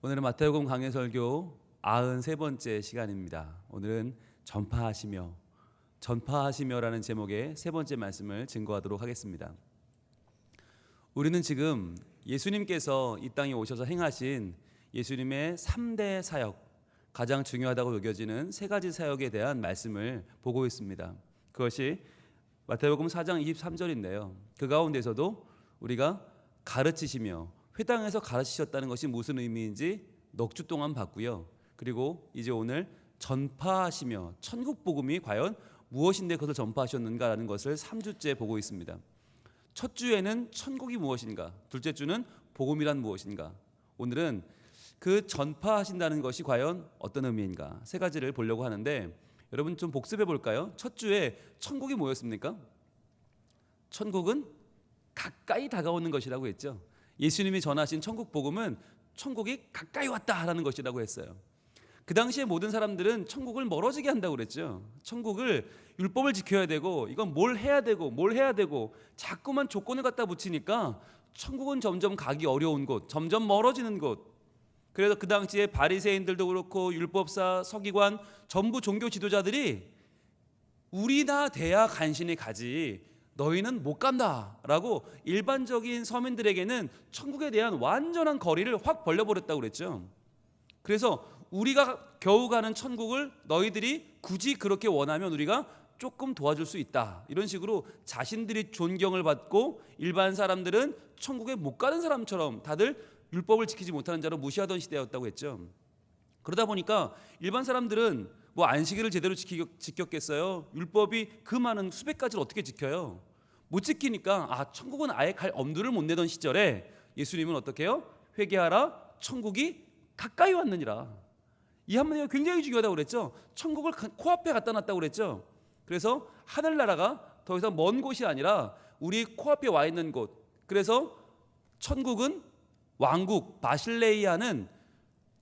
오늘은 마태복음 강해 설교 93번째 시간입니다. 오늘은 전파하시며라는 제목의 세 번째 말씀을 증거하도록 하겠습니다. 우리는 지금 예수님께서 이 땅에 오셔서 행하신 예수님의 3대 사역, 가장 중요하다고 여겨지는 세 가지 사역에 대한 말씀을 보고 있습니다. 그것이 마태복음 4장 23절인데요. 그 가운데서도 우리가 가르치시며 회당에서 가르치셨다는 것이 무슨 의미인지 넉 주 동안 봤고요. 그리고 이제 오늘 전파하시며 천국 복음이 과연 무엇인데 그것을 전파하셨는가라는 것을 3주째 보고 있습니다. 첫 주에는 천국이 무엇인가, 둘째 주는 복음이란 무엇인가, 오늘은 그 전파하신다는 것이 과연 어떤 의미인가, 세 가지를 보려고 하는데 여러분 좀 복습해 볼까요? 첫 주에 천국이 뭐였습니까? 천국은 가까이 다가오는 것이라고 했죠. 예수님이 전하신 천국 복음은 천국이 가까이 왔다라는 것이라고 했어요. 그 당시에 모든 사람들은 천국을 멀어지게 한다고 그랬죠. 천국을 율법을 지켜야 되고 이건 뭘 해야 되고 자꾸만 조건을 갖다 붙이니까 천국은 점점 가기 어려운 곳, 점점 멀어지는 곳. 그래서 그 당시에 바리새인들도 그렇고 율법사, 서기관, 전부 종교 지도자들이 우리나 돼야 간신히 가지 너희는 못 간다라고 일반적인 서민들에게는 천국에 대한 완전한 거리를 확 벌려버렸다고 그랬죠. 그래서 우리가 겨우 가는 천국을 너희들이 굳이 그렇게 원하면 우리가 조금 도와줄 수 있다, 이런 식으로 자신들이 존경을 받고 일반 사람들은 천국에 못 가는 사람처럼 다들 율법을 지키지 못하는 자로 무시하던 시대였다고 했죠. 그러다 보니까 일반 사람들은 뭐 안식일을 제대로 지켰겠어요? 율법이 그 많은 수백 가지를 어떻게 지켜요? 못 지키니까 천국은 아예 갈 엄두를 못 내던 시절에 예수님은 어떻게 해요? 회개하라, 천국이 가까이 왔느니라. 이 한마디가 굉장히 중요하다고 그랬죠. 천국을 코앞에 갖다 놨다고 그랬죠. 그래서 하늘나라가 더 이상 먼 곳이 아니라 우리 코앞에 와 있는 곳. 그래서 천국은 왕국, 바실레이아는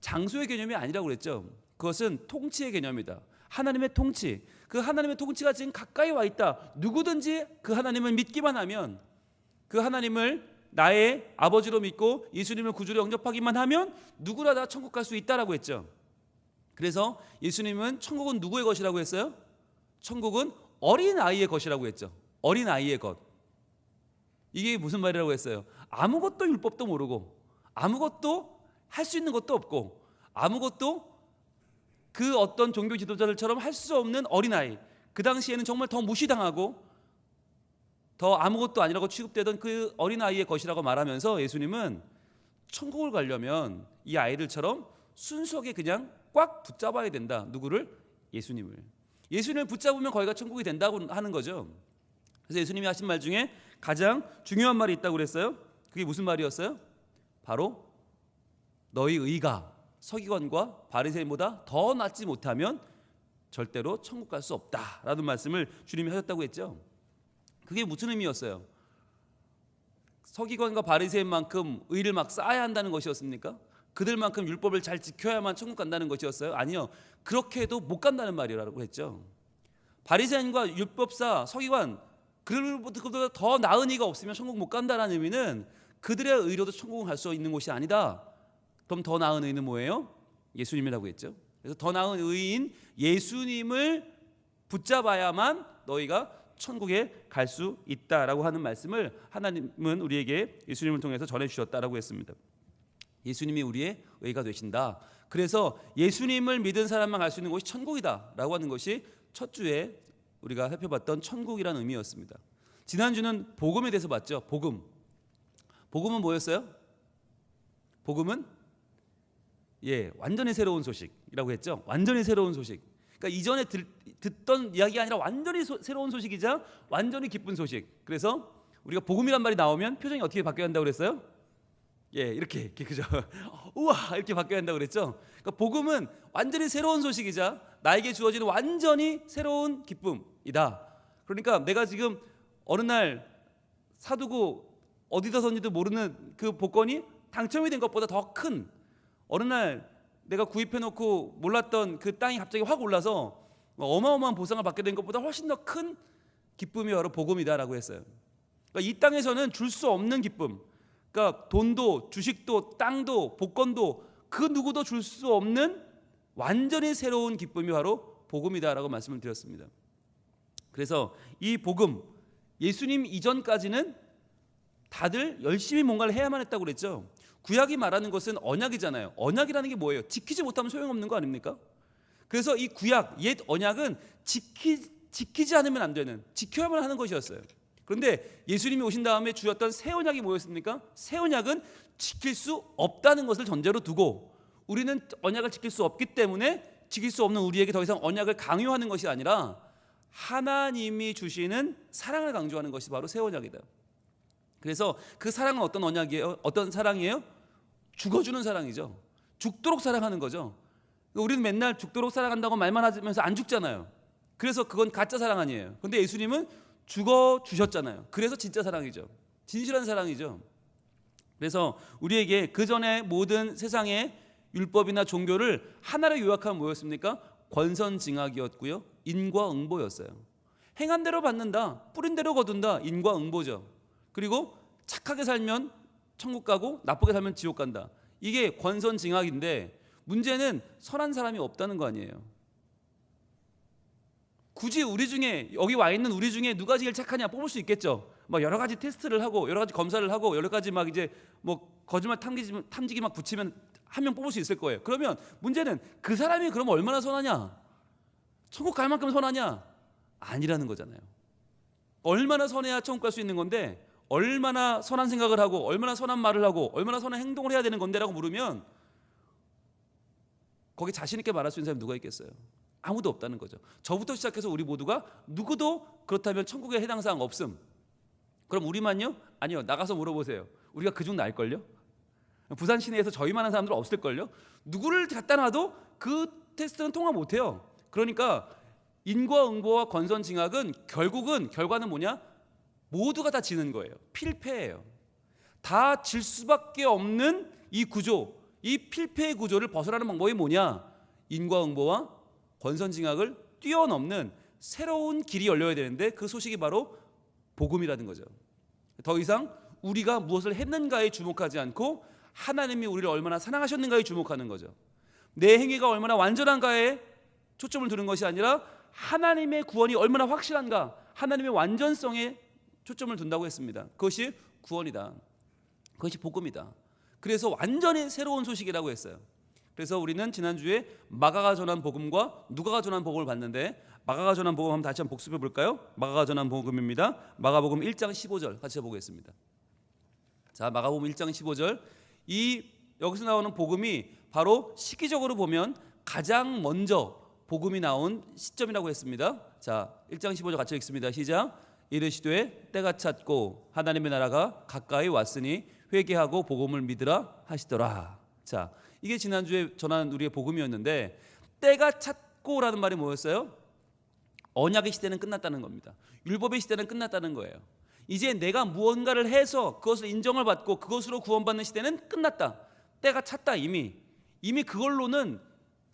장소의 개념이 아니라고 그랬죠. 그것은 통치의 개념이다. 하나님의 통치, 그 하나님의 통치가 지금 가까이 와 있다. 누구든지 그 하나님을 믿기만 하면, 그 하나님을 나의 아버지로 믿고 예수님을 구주로 영접하기만 하면 누구나 다 천국 갈 수 있다라고 했죠. 그래서 예수님은 천국은 누구의 것이라고 했어요? 천국은 어린아이의 것이라고 했죠. 어린아이의 것. 이게 무슨 말이라고 했어요? 아무것도 율법도 모르고 아무것도 할 수 있는 것도 없고 아무것도 그 어떤 종교 지도자들처럼 할 수 없는 어린아이, 그 당시에는 정말 더 무시당하고 더 아무것도 아니라고 취급되던 그 어린아이의 것이라고 말하면서 예수님은 천국을 가려면 이 아이들처럼 순수하게 그냥 꽉 붙잡아야 된다. 누구를? 예수님을 붙잡으면 거기가 천국이 된다고 하는 거죠. 그래서 예수님이 하신 말 중에 가장 중요한 말이 있다고 그랬어요. 그게 무슨 말이었어요? 바로 너희 의가 서기관과 바리새인보다 더 낫지 못하면 절대로 천국 갈 수 없다라는 말씀을 주님이 하셨다고 했죠. 그게 무슨 의미였어요? 서기관과 바리새인만큼 의를 막 쌓아야 한다는 것이었습니까? 그들만큼 율법을 잘 지켜야만 천국 간다는 것이었어요? 아니요. 그렇게 해도 못 간다는 말이라고 했죠. 바리새인과 율법사, 서기관, 그들보다 더 나은 이가 없으면 천국 못 간다는 의미는 그들의 의로도 천국을 갈 수 있는 곳이 아니다. 그럼 더 나은 의는 뭐예요? 예수님이라고 했죠. 그래서 더 나은 의인 예수님을 붙잡아야만 너희가 천국에 갈 수 있다라고 하는 말씀을 하나님은 우리에게 예수님을 통해서 전해주셨다라고 했습니다. 예수님이 우리의 의가 되신다. 그래서 예수님을 믿은 사람만 갈 수 있는 곳이 천국이다라고 하는 것이 첫 주에 우리가 살펴봤던 천국이라는 의미였습니다. 지난주는 복음에 대해서 봤죠. 복음은 뭐였어요? 복음은 완전히 새로운 소식이라고 했죠. 완전히 새로운 소식. 그러니까 이전에 듣던 이야기가 아니라 완전히 새로운 소식이자 완전히 기쁜 소식. 그래서 우리가 복음이란 말이 나오면 표정이 어떻게 바뀌어야 한다고 그랬어요? 이렇게 그죠? 우와, 이렇게 바뀌어야 한다고 그랬죠. 그러니까 복음은 완전히 새로운 소식이자 나에게 주어지는 완전히 새로운 기쁨이다. 그러니까 내가 지금 어느 날 사두고 어디다 던지도 모르는 그 복권이 당첨이 된 것보다 더 큰, 어느 날 내가 구입해놓고 몰랐던 그 땅이 갑자기 확 올라서 어마어마한 보상을 받게 된 것보다 훨씬 더 큰 기쁨이 바로 복음이다라고 했어요. 그러니까 이 땅에서는 줄 수 없는 기쁨, 그러니까 돈도 주식도 땅도 복권도 그 누구도 줄 수 없는 완전히 새로운 기쁨이 바로 복음이다라고 말씀을 드렸습니다. 그래서 이 복음, 예수님 이전까지는 다들 열심히 뭔가를 해야만 했다고 그랬죠. 구약이 말하는 것은 언약이잖아요. 언약이라는 게 뭐예요? 지키지 못하면 소용없는 거 아닙니까? 그래서 이 구약, 옛 언약은 지키지 않으면 안 되는, 지켜야만 하는 것이었어요. 그런데 예수님이 오신 다음에 주셨던 새 언약이 뭐였습니까? 새 언약은 지킬 수 없다는 것을 전제로 두고, 우리는 언약을 지킬 수 없기 때문에 지킬 수 없는 우리에게 더 이상 언약을 강요하는 것이 아니라 하나님이 주시는 사랑을 강조하는 것이 바로 새 언약이다. 그래서 그 사랑은 어떤 언약이에요? 어떤 사랑이에요? 죽어주는 사랑이죠. 죽도록 사랑하는 거죠. 우리는 맨날 죽도록 사랑한다고 말만 하면서 안 죽잖아요. 그래서 그건 가짜 사랑 아니에요. 그런데 예수님은 죽어주셨잖아요. 그래서 진짜 사랑이죠. 진실한 사랑이죠. 그래서 우리에게 그 전에 모든 세상의 율법이나 종교를 하나로 요약하면 뭐였습니까? 권선징악이었고요, 인과응보였어요. 행한 대로 받는다, 뿌린 대로 거둔다, 인과응보죠. 그리고 착하게 살면 천국 가고 나쁘게 살면 지옥 간다. 이게 권선징악인데, 문제는 선한 사람이 없다는 거 아니에요. 굳이 우리 중에, 여기 와 있는 우리 중에 누가 제일 착하냐 뽑을 수 있겠죠. 막 여러 가지 테스트를 하고 여러 가지 검사를 하고 여러 가지 막 이제 뭐 거짓말 탐지기 막 붙이면 한 명 뽑을 수 있을 거예요. 그러면 문제는 그 사람이 그럼 얼마나 선하냐? 천국 갈 만큼 선하냐? 아니라는 거잖아요. 얼마나 선해야 천국 갈 수 있는 건데, 얼마나 선한 생각을 하고 얼마나 선한 말을 하고 얼마나 선한 행동을 해야 되는 건데라고 물으면 거기 자신 있게 말할 수 있는 사람이 누가 있겠어요? 아무도 없다는 거죠. 저부터 시작해서 우리 모두가 누구도 그렇다면 천국에 해당 사항 없음. 그럼 우리만요? 아니요. 나가서 물어보세요. 우리가 그중 나을걸요? 부산 시내에서 저희만한 사람들은 없을걸요? 누구를 갖다 놔도 그 테스트는 통과 못해요. 그러니까 인과응보와 권선징악은 결국은 결과는 뭐냐? 모두가 다 지는 거예요. 필패예요. 다 질 수밖에 없는 이 구조, 이 필패의 구조를 벗어나는 방법이 뭐냐? 인과응보와 권선징악을 뛰어넘는 새로운 길이 열려야 되는데, 그 소식이 바로 복음이라는 거죠. 더 이상 우리가 무엇을 했는가에 주목하지 않고 하나님이 우리를 얼마나 사랑하셨는가에 주목하는 거죠. 내 행위가 얼마나 완전한가에 초점을 두는 것이 아니라 하나님의 구원이 얼마나 확실한가, 하나님의 완전성에 초점을 둔다고 했습니다. 그것이 구원이다. 그것이 복음이다. 그래서 완전히 새로운 소식이라고 했어요. 그래서 우리는 지난주에 마가가 전한 복음과 누가가 전한 복음을 봤는데, 마가가 전한 복음 한번 다시 한번 복습해 볼까요? 마가가 전한 복음입니다. 마가복음 1장 15절 같이 보겠습니다. 자, 마가복음 1장 15절. 여기서 나오는 복음이 바로 시기적으로 보면 가장 먼저 복음이 나온 시점이라고 했습니다. 자, 1장 15절 같이 읽습니다. 시작. 이르시되 때가 찼고 하나님의 나라가 가까이 왔으니 회개하고 복음을 믿으라 하시더라. 자, 이게 지난주에 전한 우리의 복음이었는데, 때가 찼고라는 말이 뭐였어요? 언약의 시대는 끝났다는 겁니다. 율법의 시대는 끝났다는 거예요. 이제 내가 무언가를 해서 그것을 인정을 받고 그것으로 구원받는 시대는 끝났다. 때가 찼다. 이미 그걸로는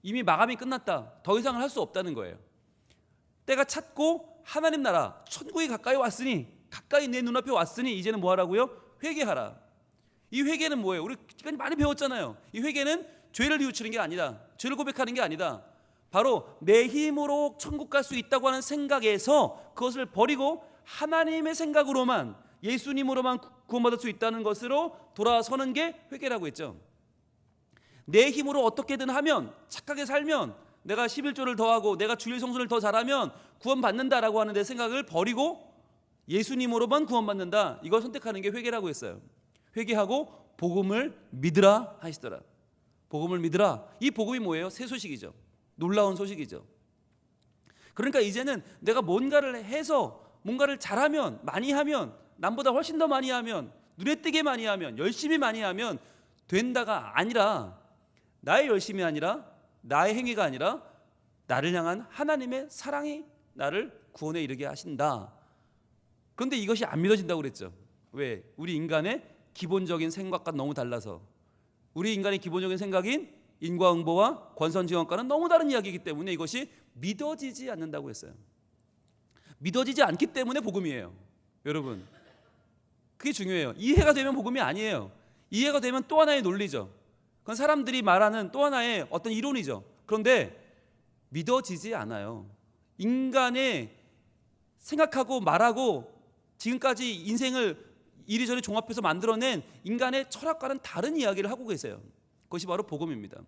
이미 마감이 끝났다. 더 이상을 할 수 없다는 거예요. 때가 찼고 하나님 나라 천국이 가까이 왔으니, 가까이 내 눈앞에 왔으니 이제는 뭐 하라고요? 회개하라. 이 회개는 뭐예요? 우리 많이 배웠잖아요. 이 회개는 죄를 뉘우치는 게 아니다. 죄를 고백하는 게 아니다. 바로 내 힘으로 천국 갈 수 있다고 하는 생각에서 그것을 버리고 하나님의 생각으로만, 예수님으로만 구원받을 수 있다는 것으로 돌아서는 게 회개라고 했죠. 내 힘으로 어떻게든 하면, 착하게 살면, 내가 11조를 더하고 내가 주일 성수를 더 잘하면 구원받는다라고 하는 내 생각을 버리고 예수님으로만 구원받는다, 이걸 선택하는 게 회개라고 했어요. 회개하고 복음을 믿으라 하시더라. 복음을 믿으라. 이 복음이 뭐예요? 새 소식이죠. 놀라운 소식이죠. 그러니까 이제는 내가 뭔가를 해서, 뭔가를 잘하면, 많이 하면, 남보다 훨씬 더 많이 하면, 눈에 띄게 많이 하면, 열심히 많이 하면 된다가 아니라, 나의 열심이 아니라, 나의 행위가 아니라 나를 향한 하나님의 사랑이 나를 구원에 이르게 하신다. 그런데 이것이 안 믿어진다고 그랬죠. 왜? 우리 인간의 기본적인 생각과 너무 달라서. 우리 인간의 기본적인 생각인 인과응보와 권선징악과는 너무 다른 이야기이기 때문에 이것이 믿어지지 않는다고 했어요. 믿어지지 않기 때문에 복음이에요. 여러분, 그게 중요해요. 이해가 되면 복음이 아니에요. 이해가 되면 또 하나의 논리죠. 그건 사람들이 말하는 또 하나의 어떤 이론이죠. 그런데 믿어지지 않아요. 인간의 생각하고 말하고 지금까지 인생을 이리저리 종합해서 만들어낸 인간의 철학과는 다른 이야기를 하고 계세요. 그것이 바로 복음입니다.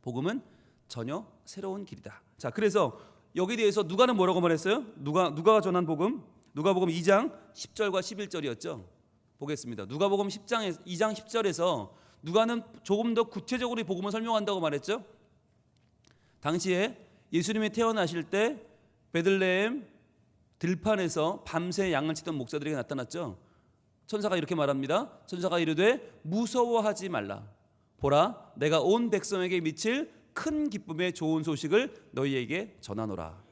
복음은 전혀 새로운 길이다. 자, 그래서 여기에 대해서 누가는 뭐라고 말했어요? 누가가 전한 복음, 누가복음 2장 10절과 11절이었죠. 보겠습니다. 누가복음 2장 10절에서 누가는 조금 더 구체적으로 이 복음을 설명한다고 말했죠. 당시에 예수님이 태어나실 때 베들레헴 들판에서 밤새 양을 치던 목자들에게 나타났죠. 천사가 이렇게 말합니다. 천사가 이르되 무서워하지 말라. 보라, 내가 온 백성에게 미칠 큰 기쁨의 좋은 소식을 너희에게 전하노라.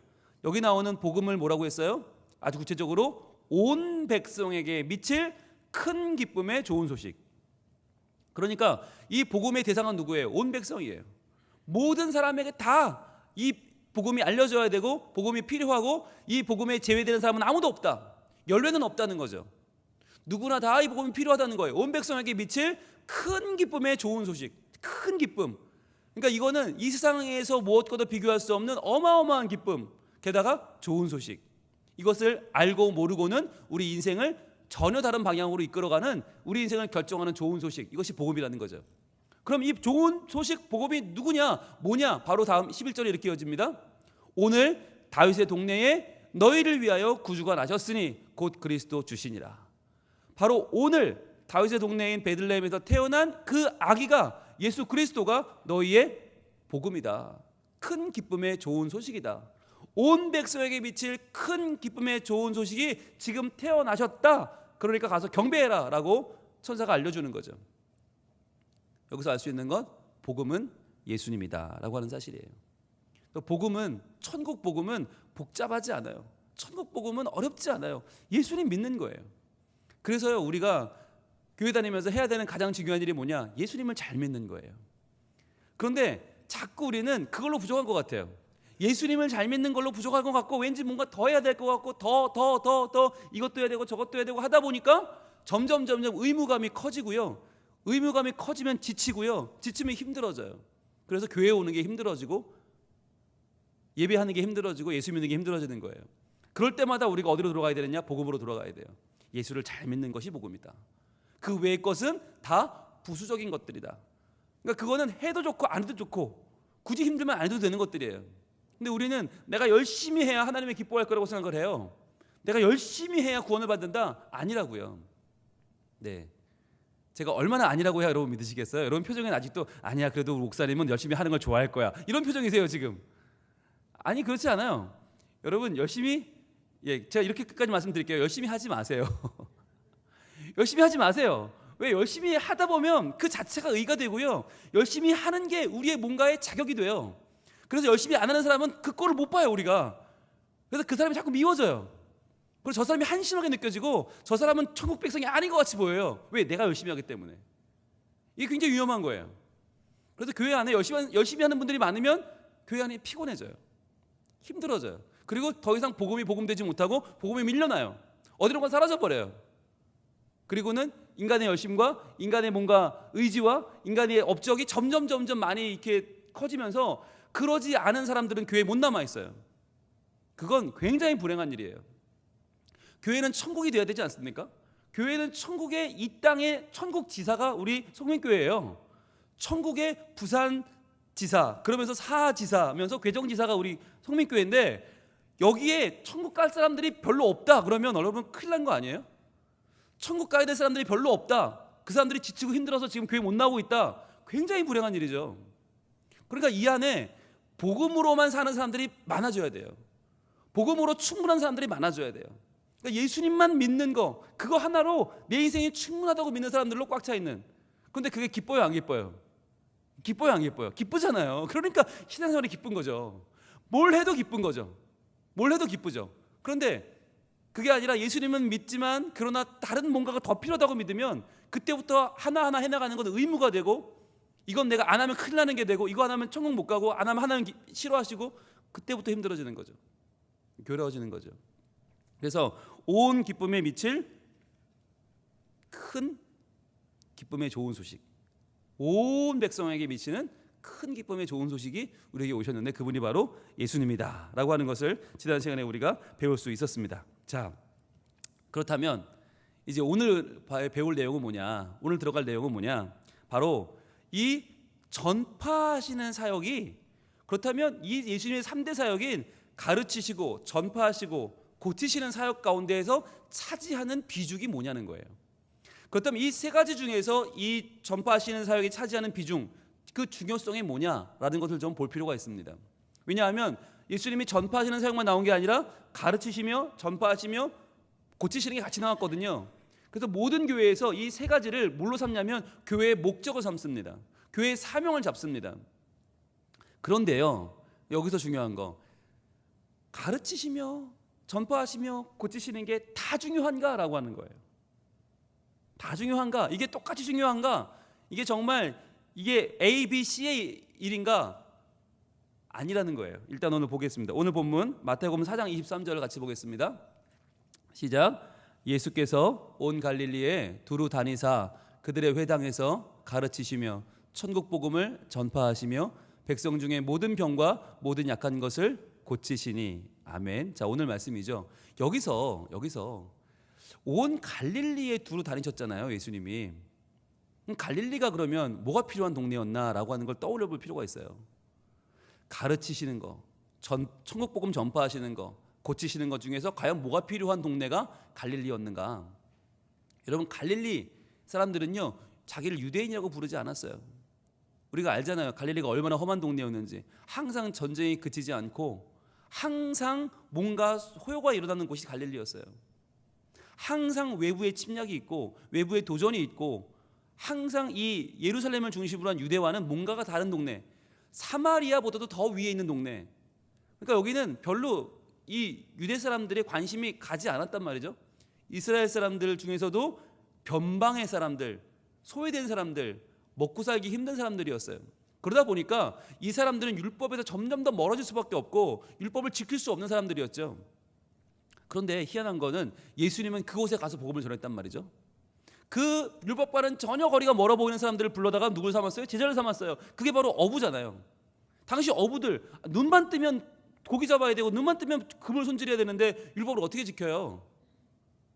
여기 나오는 복음을 뭐라고 했어요? 아주 구체적으로 온 백성에게 미칠 큰 기쁨의 좋은 소식. 그러니까 이 복음의 대상은 누구예요? 온 백성이에요. 모든 사람에게 다 이 복음이 알려져야 되고 복음이 필요하고 이 복음에 제외되는 사람은 아무도 없다. 열외는 없다는 거죠. 누구나 다 이 복음이 필요하다는 거예요. 온 백성에게 미칠 큰 기쁨의 좋은 소식. 큰 기쁨. 그러니까 이거는 이 세상에서 무엇과도 비교할 수 없는 어마어마한 기쁨. 게다가 좋은 소식. 이것을 알고 모르고는 우리 인생을 전혀 다른 방향으로 이끌어가는 우리 인생을 결정하는 좋은 소식. 이것이 복음이라는 거죠. 그럼 이 좋은 소식 복음이 누구냐? 뭐냐? 바로 다음 11절에 이렇게 이어집니다. 오늘 다윗의 동네에 너희를 위하여 구주가 나셨으니 곧 그리스도 주시니라. 바로 오늘 다윗의 동네인 베들레헴에서 태어난 그 아기가 예수 그리스도가 너희의 복음이다. 큰 기쁨의 좋은 소식이다. 온 백성에게 미칠 큰 기쁨의 좋은 소식이 지금 태어나셨다. 그러니까 가서 경배해라 라고 천사가 알려주는 거죠. 여기서 알 수 있는 건 복음은 예수님이다 라고 하는 사실이에요. 또 복음은, 천국 복음은 복잡하지 않아요. 천국 복음은 어렵지 않아요. 예수님 믿는 거예요. 그래서요, 우리가 교회 다니면서 해야 되는 가장 중요한 일이 뭐냐? 예수님을 잘 믿는 거예요. 그런데 자꾸 우리는 그걸로 부족한 것 같아요. 예수님을 잘 믿는 걸로 부족한 것 같고 왠지 뭔가 더 해야 될 것 같고 더 이것도 해야 되고 저것도 해야 되고 하다 보니까 점점 의무감이 커지고요. 의무감이 커지면 지치고요. 지치면 힘들어져요. 그래서 교회 오는 게 힘들어지고 예배하는 게 힘들어지고 예수 믿는 게 힘들어지는 거예요. 그럴 때마다 우리가 어디로 돌아가야 되느냐? 복음으로 돌아가야 돼요. 예수를 잘 믿는 것이 복음이다. 그 외의 것은 다 부수적인 것들이다. 그러니까 그거는 해도 좋고 안 해도 좋고 굳이 힘들면 안 해도 되는 것들이에요. 근데 우리는 내가 열심히 해야 하나님의 기뻐할 거라고 생각을 해요. 내가 열심히 해야 구원을 받는다? 아니라고요. 네, 제가 얼마나 아니라고 해야 여러분 믿으시겠어요? 여러분 표정은 아직도 아니야, 그래도 목사님은 열심히 하는 걸 좋아할 거야, 이런 표정이세요 지금. 아니, 그렇지 않아요. 여러분 열심히, 제가 이렇게 끝까지 말씀드릴게요. 열심히 하지 마세요. 열심히 하지 마세요. 왜? 열심히 하다 보면 그 자체가 의가 되고요, 열심히 하는 게 우리의 뭔가의 자격이 돼요. 그래서 열심히 안 하는 사람은 그 꼴을 못 봐요, 우리가. 그래서 그 사람이 자꾸 미워져요. 그리고 저 사람이 한심하게 느껴지고 저 사람은 천국 백성이 아닌 것 같이 보여요. 왜? 내가 열심히 하기 때문에. 이게 굉장히 위험한 거예요. 그래서 교회 안에 열심히 하는 분들이 많으면 교회 안이 피곤해져요. 힘들어져요. 그리고 더 이상 복음이 복음되지 못하고 복음이 밀려나요. 어디론가 사라져버려요. 그리고는 인간의 열심과 인간의 뭔가 의지와 인간의 업적이 점점 많이 이렇게 커지면서 그러지 않은 사람들은 교회에 못 남아있어요. 그건 굉장히 불행한 일이에요. 교회는 천국이 되어야 되지 않습니까? 교회는 천국의, 이 땅의 천국 지사가 우리 성민교회예요. 천국의 부산지사, 그러면서 사지사면서 괴정지사가 우리 성민교회인데 여기에 천국 갈 사람들이 별로 없다 그러면 여러분 큰일 난 거 아니에요? 천국 가야 될 사람들이 별로 없다, 그 사람들이 지치고 힘들어서 지금 교회 못 나오고 있다, 굉장히 불행한 일이죠. 그러니까 이 안에 복음으로만 사는 사람들이 많아져야 돼요. 복음으로 충분한 사람들이 많아져야 돼요. 그러니까 예수님만 믿는 거, 그거 하나로 내 인생이 충분하다고 믿는 사람들로 꽉 차 있는. 그런데 그게 기뻐요, 안 기뻐요? 기뻐요, 안 기뻐요? 기쁘잖아요. 그러니까 신앙생활이 기쁜 거죠. 뭘 해도 기쁜 거죠. 뭘 해도 기쁘죠. 그런데 그게 아니라 예수님은 믿지만 그러나 다른 뭔가가 더 필요하다고 믿으면 그때부터 하나하나 해나가는 건 의무가 되고, 이건 내가 안 하면 큰일 나는 게 되고, 이거 안 하면 천국 못 가고, 안 하면 하나님 싫어하시고, 그때부터 힘들어지는 거죠. 괴로워지는 거죠. 그래서 온 기쁨에 미칠 큰 기쁨의 좋은 소식, 온 백성에게 미치는 큰 기쁨의 좋은 소식이 우리에게 오셨는데 그분이 바로 예수님이다라고 하는 것을 지난 시간에 우리가 배울 수 있었습니다. 자, 그렇다면 이제 오늘 배울 내용은 뭐냐? 오늘 들어갈 내용은 뭐냐? 바로 이 전파하시는 사역이, 그렇다면 이 예수님의 3대 사역인 가르치시고 전파하시고 고치시는 사역 가운데에서 차지하는 비중이 뭐냐는 거예요. 그렇다면 이 세 가지 중에서 이 전파하시는 사역이 차지하는 비중, 그 중요성이 뭐냐라는 것을 좀 볼 필요가 있습니다. 왜냐하면 예수님이 전파하시는 사역만 나온 게 아니라 가르치시며 전파하시며 고치시는 게 같이 나왔거든요. 그래서 모든 교회에서 이 세 가지를 뭘로 삼냐면 교회의 목적을 삼습니다. 교회의 사명을 잡습니다. 그런데요, 여기서 중요한 거, 가르치시며 전파하시며 고치시는 게 다 중요한가라고 하는 거예요. 다 중요한가? 이게 똑같이 중요한가? 이게 정말 이게 A, B, C의 일인가? 아니라는 거예요. 일단 오늘 보겠습니다. 오늘 본문 마태복음 4장 23절을 같이 보겠습니다. 시작. 예수께서 온 갈릴리에 두루 다니사 그들의 회당에서 가르치시며 천국 복음을 전파하시며 백성 중에 모든 병과 모든 약한 것을 고치시니. 아멘. 자, 오늘 말씀이죠. 여기서 온 갈릴리에 두루 다니셨잖아요, 예수님이. 갈릴리가 그러면 뭐가 필요한 동네였나라고 하는 걸 떠올려 볼 필요가 있어요. 가르치시는 거, 천국 복음 전파하시는 거, 고치시는 것 중에서 과연 뭐가 필요한 동네가 갈릴리였는가? 여러분, 갈릴리 사람들은요, 자기를 유대인이라고 부르지 않았어요. 우리가 알잖아요, 갈릴리가 얼마나 험한 동네였는지. 항상 전쟁이 그치지 않고 항상 뭔가 호요가 일어나는 곳이 갈릴리였어요. 항상 외부의 침략이 있고 외부의 도전이 있고 항상 이 예루살렘을 중심으로 한 유대와는 뭔가가 다른 동네, 사마리아보다도 더 위에 있는 동네. 그러니까 여기는 별로 이 유대 사람들의 관심이 가지 않았단 말이죠. 이스라엘 사람들 중에서도 변방의 사람들, 소외된 사람들, 먹고 살기 힘든 사람들이었어요. 그러다 보니까 이 사람들은 율법에서 점점 더 멀어질 수밖에 없고 율법을 지킬 수 없는 사람들이었죠. 그런데 희한한 거는 예수님은 그곳에 가서 복음을 전했단 말이죠. 그 율법과는 전혀 거리가 멀어 보이는 사람들을 불러다가 누굴 삼았어요? 제자를 삼았어요. 그게 바로 어부잖아요. 당시 어부들 눈만 뜨면 고기 잡아야 되고 눈만 뜨면 그물 손질해야 되는데 율법을 어떻게 지켜요?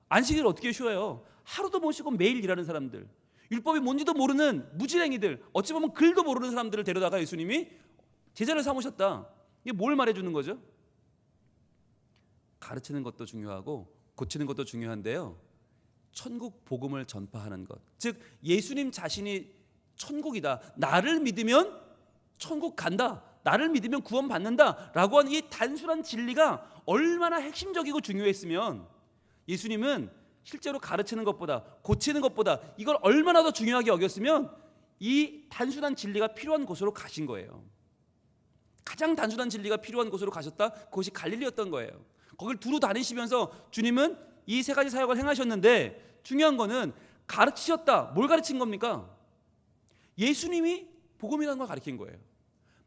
안식일을 어떻게 쉬어요? 하루도 못 쉬고 매일 일하는 사람들, 율법이 뭔지도 모르는 무지랭이들, 어찌 보면 글도 모르는 사람들을 데려다가 예수님이 제자를 삼으셨다. 이게 뭘 말해주는 거죠? 가르치는 것도 중요하고 고치는 것도 중요한데요, 천국 복음을 전파하는 것, 즉 예수님 자신이 천국이다, 나를 믿으면 천국 간다, 나를 믿으면 구원 받는다 라고 하는 이 단순한 진리가 얼마나 핵심적이고 중요했으면 예수님은 실제로 가르치는 것보다 고치는 것보다 이걸 얼마나 더 중요하게 여겼으면 이 단순한 진리가 필요한 곳으로 가신 거예요. 가장 단순한 진리가 필요한 곳으로 가셨다. 그것이 갈릴리였던 거예요. 거길 두루 다니시면서 주님은 이 세 가지 사역을 행하셨는데 중요한 거는 가르치셨다. 뭘 가르친 겁니까? 예수님이 복음이라는 걸 가르친 거예요.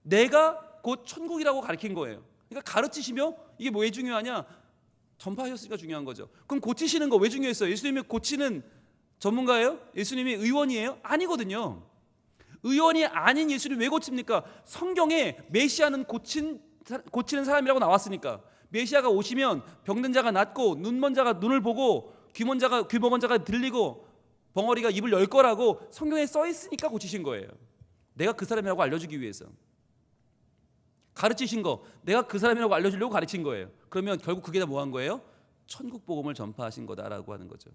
내가 곧 천국이라고 가르친 거예요. 그러니까 가르치시며 이게 왜 중요하냐? 전파하셨으니까 중요한 거죠. 그럼 고치시는 거 왜 중요했어요? 예수님이 고치는 전문가예요? 예수님이 의원이에요? 아니거든요. 의원이 아닌 예수님 왜 고칩니까? 성경에 메시아는 고치는 사람이라고 나왔으니까. 메시아가 오시면 병든 자가 낫고 눈먼 자가 눈을 보고 귀 먹은 자가 들리고 벙어리가 입을 열 거라고 성경에 써 있으니까 고치신 거예요. 내가 그 사람이라고 알려주기 위해서. 가르치신 거 내가 그 사람이라고 알려주려고 가르친 거예요. 그러면 결국 그게 다 뭐 한 거예요? 천국 복음을 전파하신 거다라고 하는 거죠.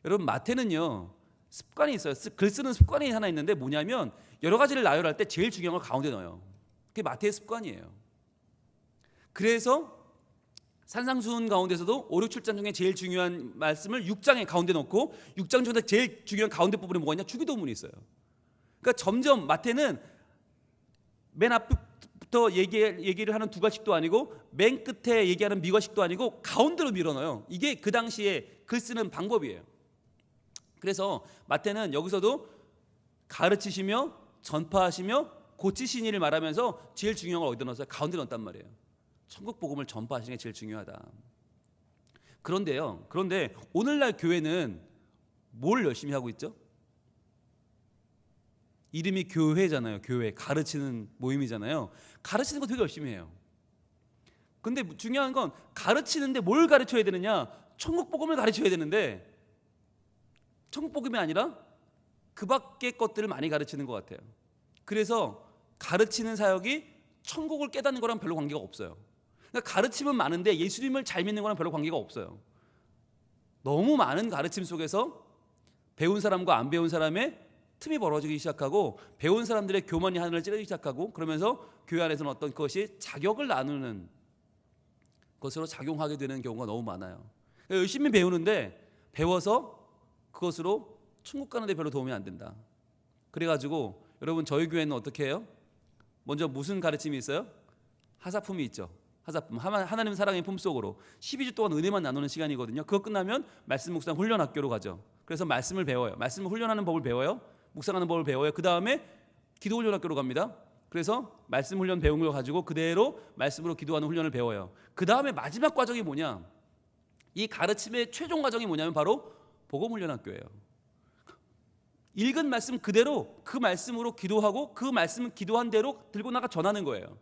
여러분, 마태는요 습관이 있어요. 글 쓰는 습관이 하나 있는데 뭐냐면 여러 가지를 나열할 때 제일 중요한 걸 가운데 넣어요. 그게 마태의 습관이에요. 그래서 산상수훈 가운데서도 5, 6, 7장 중에 제일 중요한 말씀을 6장에 가운데 넣고 6장 중에 제일 중요한 가운데 부분에 뭐가 있냐? 주기도문이 있어요. 그러니까 점점 마태는 맨 앞부터 얘기를 하는 두 가식도 아니고 맨 끝에 얘기하는 미과식도 아니고 가운데로 밀어넣어요. 이게 그 당시에 글 쓰는 방법이에요. 그래서 마태는 여기서도 가르치시며 전파하시며 고치신 일을 말하면서 제일 중요한 걸 어디다 넣었어요? 가운데 넣었단 말이에요. 천국 복음을 전파하시는 게 제일 중요하다. 그런데 오늘날 교회는 뭘 열심히 하고 있죠? 이름이 교회잖아요. 교회, 가르치는 모임이잖아요. 가르치는 거 되게 열심히 해요. 근데 중요한 건 가르치는데 뭘 가르쳐야 되느냐? 천국 복음을 가르쳐야 되는데 천국 복음이 아니라 그 밖의 것들을 많이 가르치는 것 같아요. 그래서 가르치는 사역이 천국을 깨닫는 거랑 별로 관계가 없어요. 그러니까 가르침은 많은데 예수님을 잘 믿는 거랑 별로 관계가 없어요. 너무 많은 가르침 속에서 배운 사람과 안 배운 사람의 틈이 벌어지기 시작하고 배운 사람들의 교만이 하늘을 찌르기 시작하고 그러면서 교회 안에서는 어떤 것이 자격을 나누는 것으로 작용하게 되는 경우가 너무 많아요. 열심히 배우는데 배워서 그것으로 천국 가는 데 별로 도움이 안 된다. 그래가지고 여러분 저희 교회는 어떻게 해요? 먼저 무슨 가르침이 있어요? 하사품이 있죠. 하사품, 하나님 사랑의 품속으로 12주 동안 은혜만 나누는 시간이거든요. 그거 끝나면 말씀 묵상 훈련 학교로 가죠. 그래서 말씀을 배워요. 말씀을 훈련하는 법을 배워요. 묵상하는 법을 배워요. 그 다음에 기도 훈련 학교로 갑니다. 그래서 말씀 훈련 배운 걸 가지고 그대로 말씀으로 기도하는 훈련을 배워요. 그 다음에 마지막 과정이 뭐냐? 이 가르침의 최종 과정이 뭐냐면 바로 복음 훈련 학교예요. 읽은 말씀 그대로 그 말씀으로 기도하고 그 말씀 기도한 대로 들고 나가 전하는 거예요.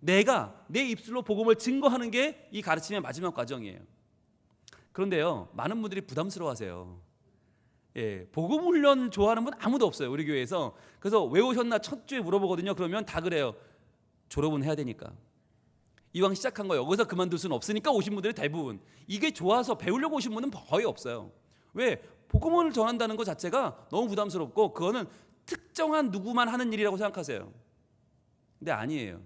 내가 내 입술로 복음을 증거하는 게 이 가르침의 마지막 과정이에요. 그런데요, 많은 분들이 부담스러워하세요. 복음 훈련 좋아하는 분 아무도 없어요, 우리 교회에서. 그래서 왜 오셨나 첫 주에 물어보거든요. 그러면 다 그래요. 졸업은 해야 되니까. 이왕 시작한 거 여기서 그만둘 수는 없으니까 오신 분들이 대부분. 이게 좋아서 배우려고 오신 분은 거의 없어요. 왜? 복음을 전한다는 것 자체가 너무 부담스럽고 그거는 특정한 누구만 하는 일이라고 생각하세요. 근데 아니에요.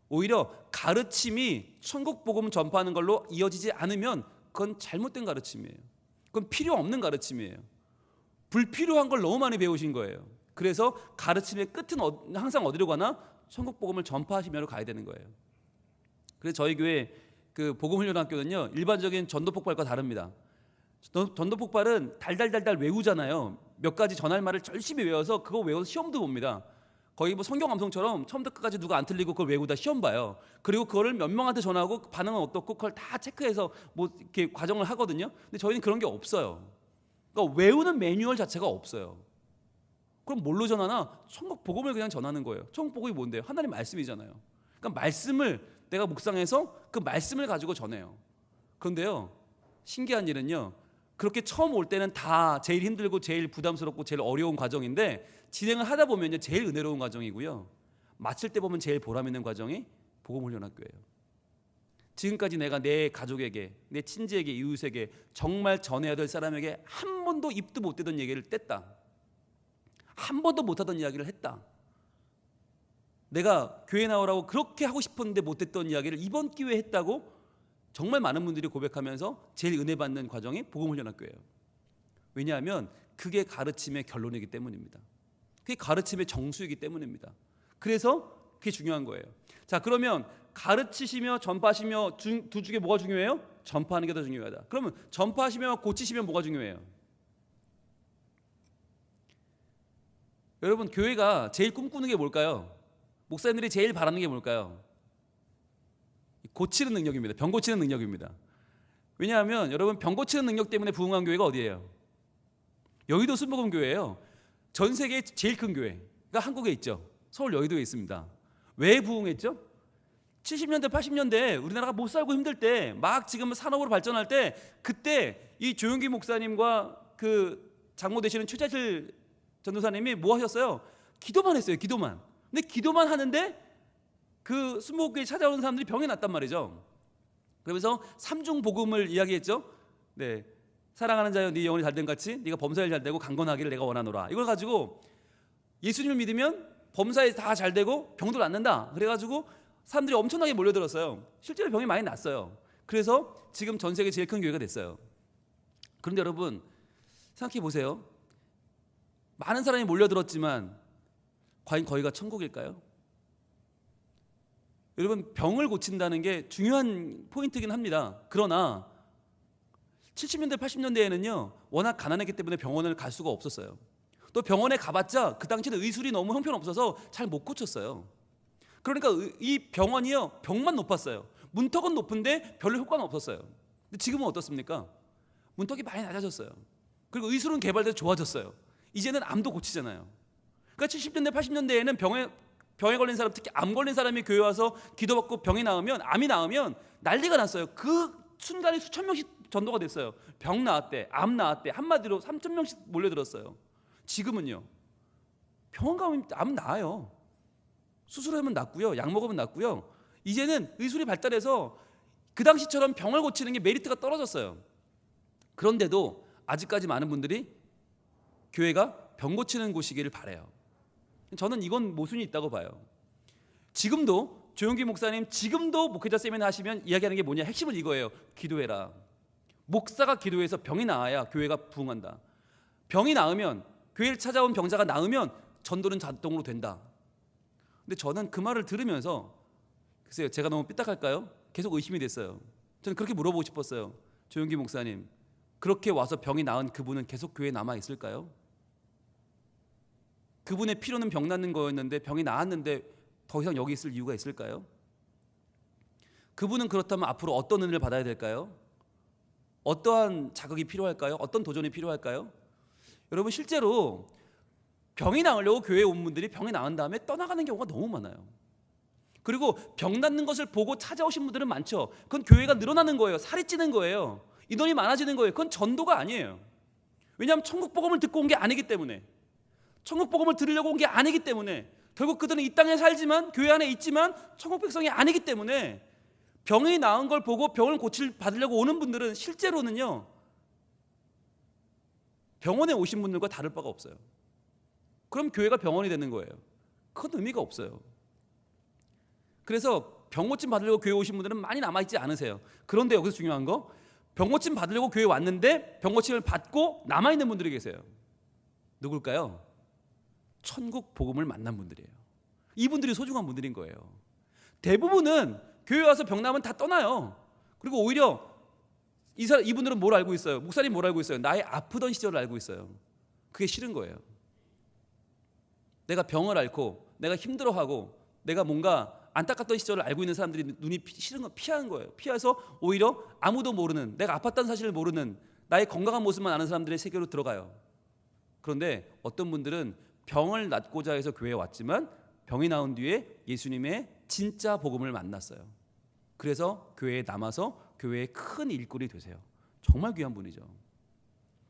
오히려 가르침이 천국 복음 전파하는 걸로 이어지지 않으면 그건 잘못된 가르침이에요. 그건 필요 없는 가르침이에요. 불필요한 걸 너무 많이 배우신 거예요. 그래서 가르침의 끝은 항상 어디로 가나? 천국 복음을 전파하시면서 가야 되는 거예요. 그래서 저희 교회 그 복음 훈련 학교는요, 일반적인 전도 폭발과 다릅니다. 전도 폭발은 달달달달 외우잖아요. 몇 가지 전할 말을 열심히 외워서 그거 외워서 시험도 봅니다. 거의 뭐 성경 암송처럼 처음부터 끝까지 누가 안 틀리고 그걸 외우다 시험 봐요. 그리고 그거를 몇 명한테 전하고 반응은 어떻고 그걸 다 체크해서 뭐 이렇게 과정을 하거든요. 근데 저희는 그런 게 없어요. 그러니까 외우는 매뉴얼 자체가 없어요. 그럼 뭘로 전하나? 천국 복음을 그냥 전하는 거예요. 천국 복음이 뭔데요? 하나님 말씀이잖아요. 그러니까 말씀을 내가 묵상해서 그 말씀을 가지고 전해요. 그런데요, 신기한 일은요, 그렇게 처음 올 때는 다 제일 힘들고 제일 부담스럽고 제일 어려운 과정인데 진행을 하다 보면요 제일 은혜로운 과정이고요, 마칠 때 보면 제일 보람 있는 과정이 복음 훈련 학교예요. 지금까지 내가 내 가족에게, 내 친지에게, 이웃에게 정말 전해야 될 사람에게 한 번도 입도 못 대던 얘기를 뗐다. 한 번도 못하던 이야기를 했다. 내가 교회 나오라고 그렇게 하고 싶었는데 못했던 이야기를 이번 기회에 했다고 정말 많은 분들이 고백하면서 제일 은혜 받는 과정이 복음 훈련 학교예요. 왜냐하면 그게 가르침의 결론이기 때문입니다. 그게 가르침의 정수이기 때문입니다. 그래서 그게 중요한 거예요. 자, 그러면 가르치시며 전파하시며 두 중에 뭐가 중요해요? 전파하는 게 더 중요하다. 그러면 전파하시며 고치시면 뭐가 중요해요? 여러분, 교회가 제일 꿈꾸는 게 뭘까요? 목사님들이 제일 바라는 게 뭘까요? 고치는 능력입니다. 병 고치는 능력입니다. 왜냐하면 여러분, 병 고치는 능력 때문에 부흥한 교회가 어디예요? 여의도 순복음교회예요. 전 세계 제일 큰 교회가 한국에 있죠. 서울 여의도에 있습니다. 왜 부흥했죠? 70년대 80년대 우리나라가 못 살고 힘들 때, 막 지금 산업으로 발전할 때, 그때 이 조용기 목사님과 그 장모 되시는 최재실 전도사님이 뭐 하셨어요? 기도만 했어요. 기도만. 근데 기도만 하는데 그 순복음교회 찾아오는 사람들이 병이 났단 말이죠. 그러면서 삼중 복음을 이야기했죠. 네, 사랑하는 자여 네 영혼이 잘된 같이 네가 범사에 잘되고 강건하기를 내가 원하노라. 이걸 가지고 예수님을 믿으면 범사에 다 잘되고 병도 낫는다. 그래가지고 사람들이 엄청나게 몰려들었어요. 실제로 병이 많이 났어요. 그래서 지금 전 세계 제일 큰 교회가 됐어요. 그런데 여러분 생각해 보세요. 많은 사람이 몰려들었지만 과연 거기가 천국일까요? 여러분, 병을 고친다는 게 중요한 포인트긴 합니다. 그러나 70년대 80년대에는요 워낙 가난했기 때문에 병원을 갈 수가 없었어요. 또 병원에 가봤자 그 당시에는 의술이 너무 형편없어서 잘 못 고쳤어요. 그러니까 이 병원이요 병만 높았어요. 문턱은 높은데 별로 효과는 없었어요. 근데 지금은 어떻습니까? 문턱이 많이 낮아졌어요. 그리고 의술은 개발돼서 좋아졌어요. 이제는 암도 고치잖아요. 그러니까 70년대 80년대에는 병에 걸린 사람, 특히 암 걸린 사람이 교회 와서 기도받고 병이 나으면, 암이 나으면 난리가 났어요. 그 순간에 수천 명씩 전도가 됐어요. 병 나았대, 암 나았대, 한마디로 3천 명씩 몰려들었어요. 지금은요, 병원 가면 암 나아요. 수술하면 낫고요, 약 먹으면 낫고요. 이제는 의술이 발달해서 그 당시처럼 병을 고치는 게 메리트가 떨어졌어요. 그런데도 아직까지 많은 분들이 교회가 병 고치는 곳이기를 바라요. 저는 이건 모순이 있다고 봐요. 지금도 조용기 목사님, 지금도 목회자 세미나 하시면 이야기하는 게 뭐냐, 핵심은 이거예요. 기도해라. 목사가 기도해서 병이 나아야 교회가 부흥한다. 병이 나으면, 교회를 찾아온 병자가 나으면 전도는 자동으로 된다. 근데 저는 그 말을 들으면서, 글쎄요, 제가 너무 삐딱할까요? 계속 의심이 됐어요. 저는 그렇게 물어보고 싶었어요. 조용기 목사님, 그렇게 와서 병이 나은 그분은 계속 교회에 남아 있을까요? 그분의 필요는 병 낫는 거였는데 병이 나았는데 더 이상 여기 있을 이유가 있을까요? 그분은 그렇다면 앞으로 어떤 은혜를 받아야 될까요? 어떠한 자극이 필요할까요? 어떤 도전이 필요할까요? 여러분, 실제로 병이 나으려고 교회에 온 분들이 병이 나은 다음에 떠나가는 경우가 너무 많아요. 그리고 병 낫는 것을 보고 찾아오신 분들은 많죠. 그건 교회가 늘어나는 거예요. 살이 찌는 거예요. 인원이 많아지는 거예요. 그건 전도가 아니에요. 왜냐하면 천국 복음을 듣고 온 게 아니기 때문에, 천국 복음을 들으려고 온 게 아니기 때문에, 결국 그들은 이 땅에 살지만, 교회 안에 있지만 천국 백성이 아니기 때문에, 병이 나은 걸 보고 병을 받으려고 오는 분들은 실제로는요, 병원에 오신 분들과 다를 바가 없어요. 그럼 교회가 병원이 되는 거예요. 그건 의미가 없어요. 그래서 병고침 받으려고 교회 오신 분들은 많이 남아있지 않으세요. 그런데 여기서 중요한 거, 병고침 받으려고 교회 왔는데 병고침을 받고 남아있는 분들이 계세요. 누굴까요? 천국 복음을 만난 분들이에요. 이분들이 소중한 분들인 거예요. 대부분은 교회 와서 병 나면 다 떠나요. 그리고 오히려 이분들은 뭘 알고 있어요? 목사님 뭘 알고 있어요? 나의 아프던 시절을 알고 있어요. 그게 싫은 거예요. 내가 병을 앓고 내가 힘들어하고 내가 뭔가 안타깝던 시절을 알고 있는 사람들이 눈이 싫은 거 피하는 거예요. 피해서 오히려 아무도 모르는, 내가 아팠다는 사실을 모르는, 나의 건강한 모습만 아는 사람들의 세계로 들어가요. 그런데 어떤 분들은 병을 낫고자 해서 교회에 왔지만 병이 나은 뒤에 예수님의 진짜 복음을 만났어요. 그래서 교회에 남아서 교회의 큰 일꾼이 되세요. 정말 귀한 분이죠.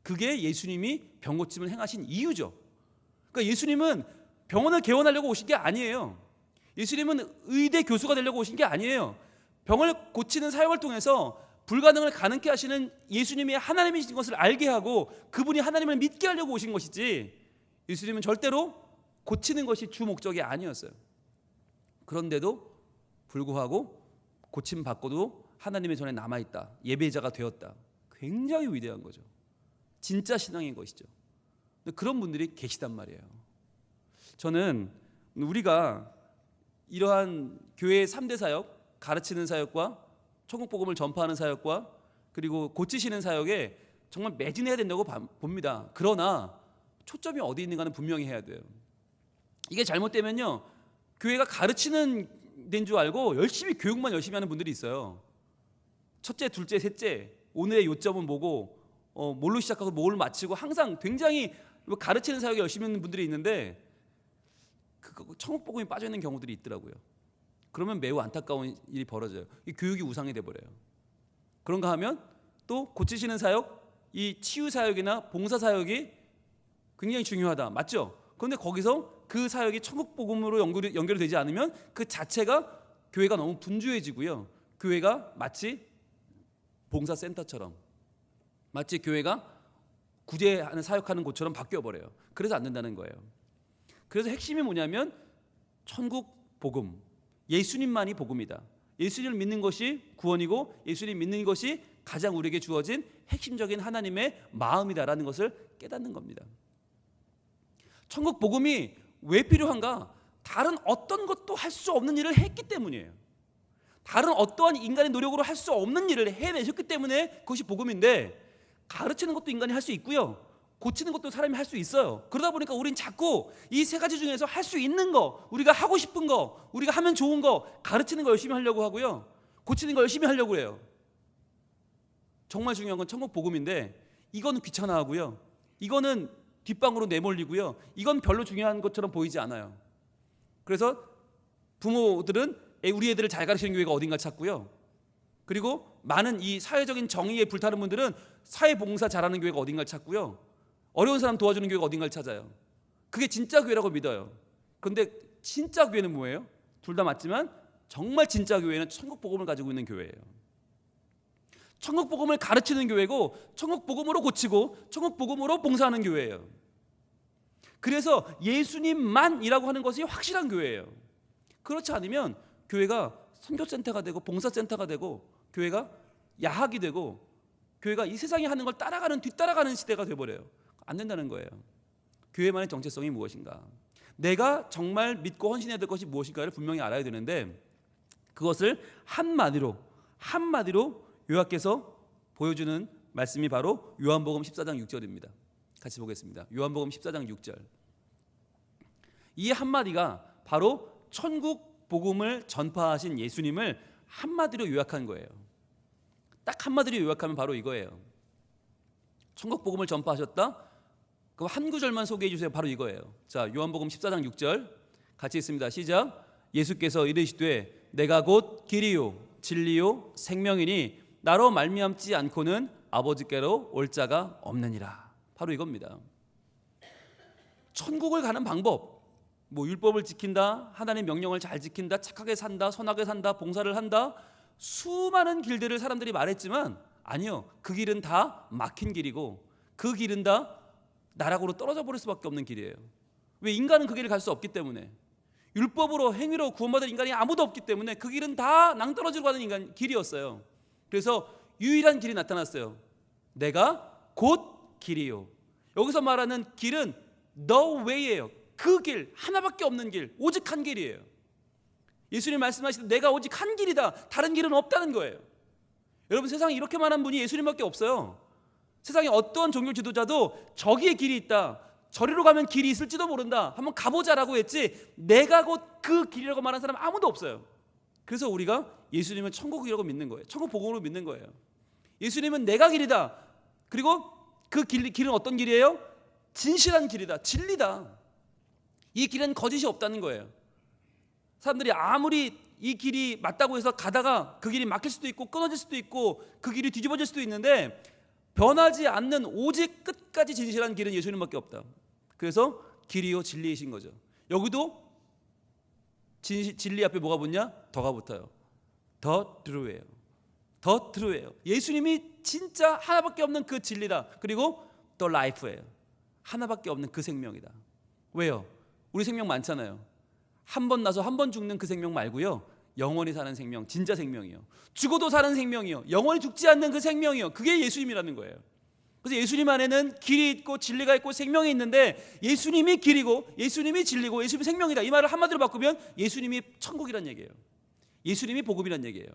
그게 예수님이 병고침을 행하신 이유죠. 그러니까 예수님은 병원을 개원하려고 오신 게 아니에요. 예수님은 의대 교수가 되려고 오신 게 아니에요. 병을 고치는 사역을 통해서 불가능을 가능케 하시는 예수님이 하나님이신 것을 알게 하고 그분이 하나님을 믿게 하려고 오신 것이지, 예수님은 절대로 고치는 것이 주 목적이 아니었어요. 그런데도 불구하고 고침 받고도 하나님의 전에 남아있다, 예배자가 되었다. 굉장히 위대한 거죠. 진짜 신앙인 것이죠. 그런 분들이 계시단 말이에요. 저는 우리가 이러한 교회의 3대 사역, 가르치는 사역과 천국 복음을 전파하는 사역과 그리고 고치시는 사역에 정말 매진해야 된다고 봅니다. 그러나 초점이 어디 있는가는 분명히 해야 돼요. 이게 잘못되면요, 교회가 가르치는 데인 줄 알고 열심히 교육만 열심히 하는 분들이 있어요. 첫째, 둘째, 셋째, 오늘의 요점은 뭐고 뭘로 시작하고 뭘 마치고 항상 굉장히 가르치는 사역에 열심히 하는 분들이 있는데 천국 복음이 빠져 있는 경우들이 있더라고요. 그러면 매우 안타까운 일이 벌어져요. 이 교육이 우상이 돼버려요. 그런가 하면 또 고치시는 사역, 이 치유 사역이나 봉사 사역이 굉장히 중요하다, 맞죠? 그런데 거기서 그 사역이 천국 복음으로 연결이 되지 않으면 그 자체가 교회가 너무 분주해지고요, 교회가 마치 봉사센터처럼, 마치 교회가 구제하는 사역하는 곳처럼 바뀌어버려요. 그래서 안 된다는 거예요. 그래서 핵심이 뭐냐면 천국 복음, 예수님만이 복음이다. 예수님을 믿는 것이 구원이고 예수님 믿는 것이 가장 우리에게 주어진 핵심적인 하나님의 마음이다라는 것을 깨닫는 겁니다. 천국 복음이 왜 필요한가? 다른 어떤 것도 할 수 없는 일을 했기 때문이에요. 다른 어떠한 인간의 노력으로 할 수 없는 일을 해내셨기 때문에 그것이 복음인데, 가르치는 것도 인간이 할 수 있고요, 고치는 것도 사람이 할 수 있어요. 그러다 보니까 우린 자꾸 이 세 가지 중에서 할 수 있는 거, 우리가 하고 싶은 거, 우리가 하면 좋은 거, 가르치는 거 열심히 하려고 하고요, 고치는 거 열심히 하려고 해요. 정말 중요한 건 천국 복음인데 이거는 귀찮아하고요, 이거는 뒷방으로 내몰리고요. 이건 별로 중요한 것처럼 보이지 않아요. 그래서 부모들은 우리 애들을 잘 가르치는 교회가 어딘가 찾고요. 그리고 많은 이 사회적인 정의에 불타는 분들은 사회봉사 잘하는 교회가 어딘가를 찾고요. 어려운 사람 도와주는 교회가 어딘가를 찾아요. 그게 진짜 교회라고 믿어요. 그런데 진짜 교회는 뭐예요? 둘 다 맞지만 정말 진짜 교회는 천국 복음을 가지고 있는 교회예요. 천국 복음을 가르치는 교회고 천국 복음으로 고치고 천국 복음으로 봉사하는 교회예요. 그래서 예수님만이라고 하는 것이 확실한 교회예요. 그렇지 않으면 교회가 선교센터가 되고 봉사센터가 되고 교회가 야학이 되고 교회가 이 세상이 하는 걸 뒤따라가는 시대가 돼버려요. 안 된다는 거예요. 교회만의 정체성이 무엇인가? 내가 정말 믿고 헌신해야 될 것이 무엇인가를 분명히 알아야 되는데 그것을 한마디로 요약해서 보여주는 말씀이 바로 요한복음 14장 6절입니다. 같이 보겠습니다. 요한복음 14장 6절. 이 한마디가 바로 천국 복음을 전파하신 예수님을 한마디로 요약한 거예요. 딱 한마디로 요약하면 바로 이거예요. 천국 복음을 전파하셨다? 그럼 한 구절만 소개해 주세요. 바로 이거예요. 자, 요한복음 14장 6절 같이 읽습니다. 시작. 예수께서 이르시되 내가 곧 길이요 진리요 생명이니 나로 말미암지 않고는 아버지께로 올 자가 없느니라. 바로 이겁니다. 천국을 가는 방법, 율법을 지킨다, 하나님의 명령을 잘 지킨다, 착하게 산다, 선하게 산다, 봉사를 한다, 수많은 길들을 사람들이 말했지만 아니요, 그 길은 다 막힌 길이고 그 길은 다 나락으로 떨어져 버릴 수밖에 없는 길이에요. 왜? 인간은 그 길을 갈 수 없기 때문에. 율법으로 행위로 구원받을 인간이 아무도 없기 때문에 그 길은 다 낭떠러지로 가는 길이었어요. 그래서 유일한 길이 나타났어요. 내가 곧 길이요. 여기서 말하는 길은 the way예요. 그 길, 하나밖에 없는 길, 오직 한 길이에요. 예수님 말씀하시되 내가 오직 한 길이다, 다른 길은 없다는 거예요. 여러분, 세상에 이렇게 말한 분이 예수님밖에 없어요. 세상에 어떤 종교 지도자도 저기에 길이 있다, 저리로 가면 길이 있을지도 모른다, 한번 가보자라고 했지 내가 곧 그 길이라고 말하는 사람 아무도 없어요. 그래서 우리가 예수님은 천국이라고 믿는 거예요. 천국 복음으로 믿는 거예요. 예수님은 내가 길이다. 그리고 그 길은 어떤 길이에요? 진실한 길이다, 진리다. 이 길은 거짓이 없다는 거예요. 사람들이 아무리 이 길이 맞다고 해서 가다가 그 길이 막힐 수도 있고 끊어질 수도 있고 그 길이 뒤집어질 수도 있는데 변하지 않는 오직 끝까지 진실한 길은 예수님밖에 없다. 그래서 길이요 진리이신 거죠. 여기도 진리 앞에 뭐가 붙냐? 더가 붙어요. 더 트루예요. 더 트루예요. 예수님이 진짜 하나밖에 없는 그 진리다. 그리고 더 라이프예요. 하나밖에 없는 그 생명이다. 왜요? 우리 생명 많잖아요. 한 번 나서 한 번 죽는 그 생명 말고요, 영원히 사는 생명, 진짜 생명이요. 죽어도 사는 생명이요. 영원히 죽지 않는 그 생명이요. 그게 예수님이라는 거예요. 그래서 예수님 안에는 길이 있고 진리가 있고 생명이 있는데 예수님이 길이고 예수님이 진리고 예수님이 생명이다. 이 말을 한마디로 바꾸면 예수님이 천국이란 얘기예요. 예수님이 복음이란 얘기예요.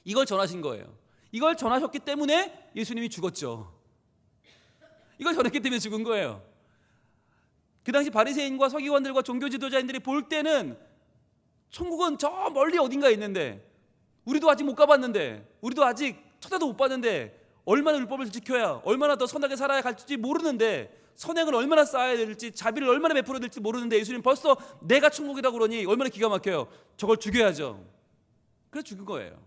이걸 전하신 거예요. 이걸 전하셨기 때문에 예수님이 죽었죠. 이걸 전했기 때문에 죽은 거예요. 그 당시 바리새인과 서기관들과 종교 지도자인들이 볼 때는 천국은 저 멀리 어딘가에 있는데, 우리도 아직 못 가봤는데, 우리도 아직 쳐다도 못 봤는데, 얼마나 율법을 지켜야, 얼마나 더 선하게 살아야 갈지 모르는데, 선행을 얼마나 쌓아야 될지, 자비를 얼마나 베풀어야 될지 모르는데 예수님 벌써 내가 천국이라고 그러니 얼마나 기가 막혀요. 저걸 죽여야죠. 그래서 죽은 거예요.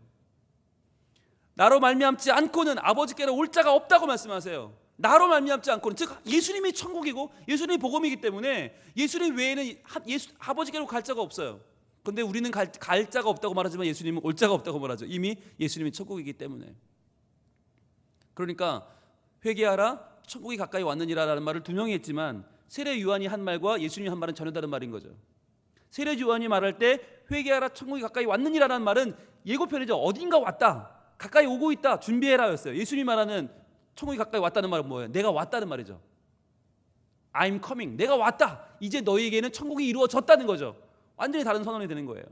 나로 말미암지 않고는 아버지께로 올 자가 없다고 말씀하세요. 나로 말미암지 않고는, 즉 예수님이 천국이고 예수님이 복음이기 때문에 예수님 외에는 아버지께로 갈 자가 없어요. 그런데 우리는 갈 자가 없다고 말하지만 예수님은 올 자가 없다고 말하죠. 이미 예수님이 천국이기 때문에. 그러니까 회개하라, 천국이 가까이 왔느니라라는 말을 두 명이 했지만 세례 요한이 한 말과 예수님이 한 말은 전혀 다른 말인 거죠. 세례 요한이 말할 때 회개하라, 천국이 가까이 왔느니라라는 말은 예고편이죠. 어딘가 왔다, 가까이 오고 있다, 준비해라였어요. 예수님이 말하는 천국이 가까이 왔다는 말은 뭐예요? 내가 왔다는 말이죠. I'm coming. 내가 왔다. 이제 너희에게는 천국이 이루어졌다는 거죠. 완전히 다른 선언이 되는 거예요.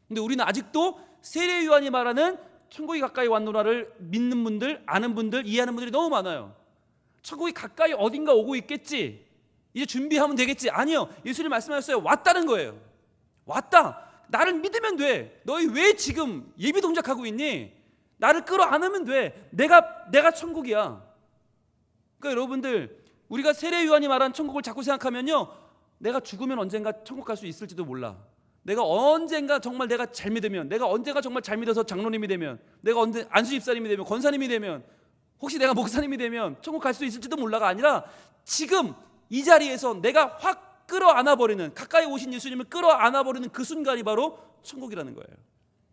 근데 우리는 아직도 세례 요한이 말하는 천국이 가까이 왔노라를 믿는 분들, 아는 분들, 이해하는 분들이 너무 많아요. 천국이 가까이 어딘가 오고 있겠지, 이제 준비하면 되겠지. 아니요, 예수님 말씀하셨어요. 왔다는 거예요. 왔다. 나를 믿으면 돼. 너희 왜 지금 예비 동작하고 있니? 나를 끌어안으면 돼. 내가 천국이야. 그러니까 여러분들, 우리가 세례 요한이 말한 천국을 자꾸 생각하면요, 내가 죽으면 언젠가 천국 갈 수 있을지도 몰라. 내가 언젠가 정말 내가 잘 믿으면, 내가 언젠가 정말 잘 믿어서 장로님이 되면, 내가 언제 안수 집사님이 되면, 권사님이 되면, 혹시 내가 목사님이 되면 천국 갈 수 있을지도 몰라가 아니라 지금 이 자리에서 내가 확 끌어안아버리는, 가까이 오신 예수님을 끌어안아버리는 그 순간이 바로 천국이라는 거예요.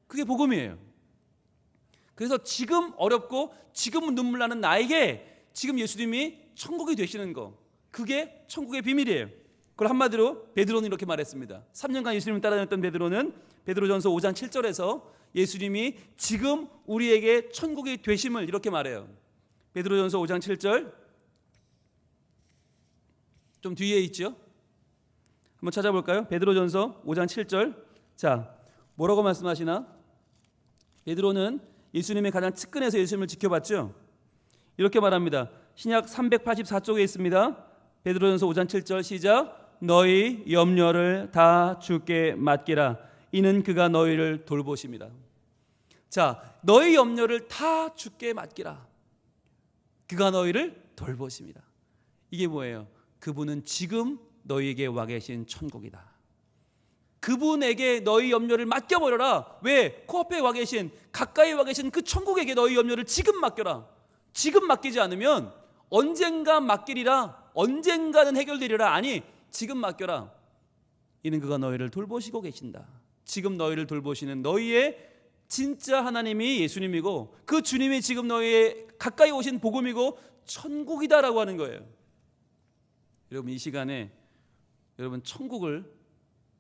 그게 복음이에요. 그래서 지금 어렵고 지금 눈물 나는 나에게 지금 예수님이 천국이 되시는 거, 그게 천국의 비밀이에요. 그걸 한마디로 베드로는 이렇게 말했습니다. 3년간 예수님을 따라다녔던 베드로는 베드로전서 5장 7절에서 예수님이 지금 우리에게 천국이 되심을 이렇게 말해요. 베드로전서 5장 7절, 좀 뒤에 있죠? 한번 찾아볼까요? 베드로전서 5장 7절. 자, 뭐라고 말씀하시나? 베드로는 예수님의 가장 측근에서 예수님을 지켜봤죠. 이렇게 말합니다. 신약 384쪽에 있습니다. 베드로전서 5장 7절 시작. 너희 염려를 다 주께 맡기라. 이는 그가 너희를 돌보십니다. 자, 너희 염려를 다 주께 맡기라. 그가 너희를 돌보십니다. 이게 뭐예요? 그분은 지금 너희에게 와 계신 천국이다. 그분에게 너희 염려를 맡겨버려라. 왜? 코앞에 와 계신, 가까이 와 계신 그 천국에게 너희 염려를 지금 맡겨라. 지금 맡기지 않으면 언젠가 맡기리라, 언젠가는 해결되리라. 아니, 지금 맡겨라. 이는 그가 너희를 돌보시고 계신다. 지금 너희를 돌보시는 너희의 진짜 하나님이 예수님이고, 그 주님이 지금 너희의 가까이 오신 복음이고 천국이다라고 하는 거예요. 여러분, 이 시간에 여러분 천국을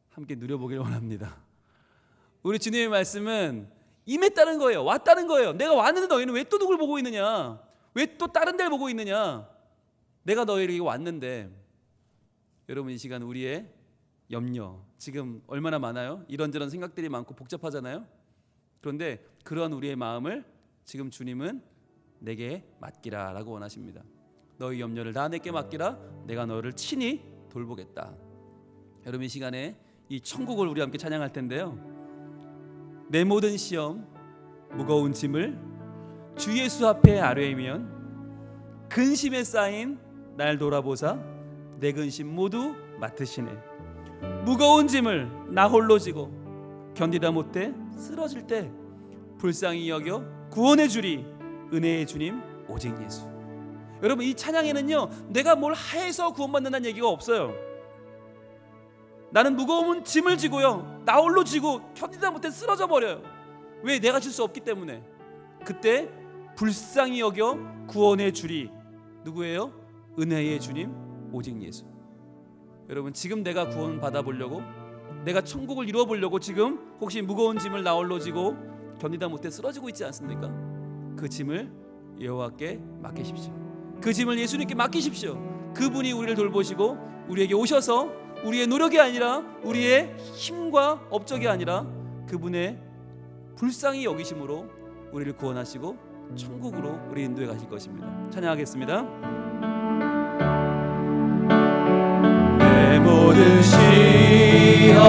함께 누려보기를 원합니다. 우리 주님의 말씀은 임했다는 거예요. 왔다는 거예요. 내가 왔는데 너희는 왜 또 누굴 보고 있느냐? 왜 또 다른 데를 보고 있느냐? 내가 너희에게 왔는데. 여러분, 이 시간 우리의 염려 지금 얼마나 많아요? 이런저런 생각들이 많고 복잡하잖아요. 그런데 그러한 우리의 마음을 지금 주님은 내게 맡기라 라고 원하십니다. 너희 염려를 다 내게 맡기라. 내가 너를 친히 돌보겠다. 여러분, 이 시간에 이 천국을 우리 함께 찬양할 텐데요. 내 모든 시험 무거운 짐을 주 예수 앞에 아뢰면 근심에 쌓인 날 돌아보사 내 근심 모두 맡으시네. 무거운 짐을 나 홀로 지고 견디다 못해 쓰러질 때 불쌍히 여겨 구원해 주리 은혜의 주님 오직 예수. 여러분, 이 찬양에는요, 내가 뭘 해서 구원받는다는 얘기가 없어요. 나는 무거운 짐을 지고요, 나 홀로 지고 견디다 못해 쓰러져 버려요. 왜? 내가 질 수 없기 때문에. 그때 불쌍히 여겨 구원해 주리. 누구예요? 은혜의 주님 오직 예수. 여러분, 지금 내가 구원 받아보려고, 내가 천국을 이루어보려고 지금 혹시 무거운 짐을 나 홀로 지고 견디다 못해 쓰러지고 있지 않습니까? 그 짐을 여호와께 맡기십시오. 그 짐을 예수님께 맡기십시오. 그분이 우리를 돌보시고 우리에게 오셔서 우리의 노력이 아니라, 우리의 힘과 업적이 아니라 그분의 불쌍히 여기심으로 우리를 구원하시고 천국으로 우리 인도해 가실 것입니다. 찬양하겠습니다. 내 모든 시험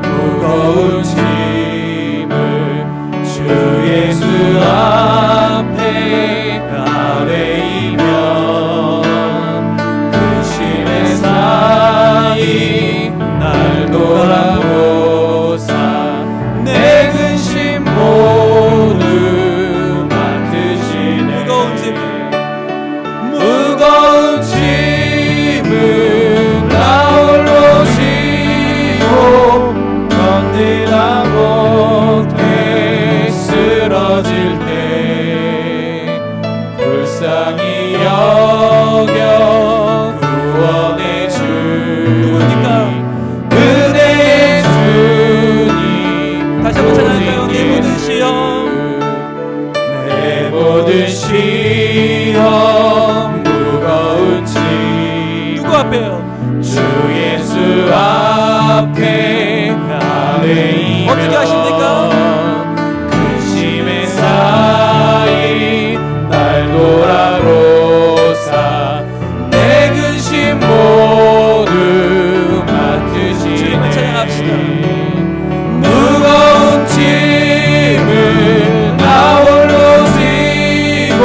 무거운 짐을 주 예수 앞에 아뢰이면 근심에 쌓인 날 돌아보사 내 근심 모두 맡으시네. 무거운 짐을 나 홀로 지고 견디다 못해 쓰러질 때 불쌍히 여겨 구원해 주니 은혜의 주님. 다시 한번 찬양할까요? 내 모든 시험, 내 모든 시험 무거운 짐 누구 앞에요? 주 예수 앞에 아뢰이면 어떻게 하십니까? 근심에 쌓인 날 돌아보사 내 근심 모두 맡으시네. 주님을 찬양합시다. 무거운 짐을 나 홀로 지고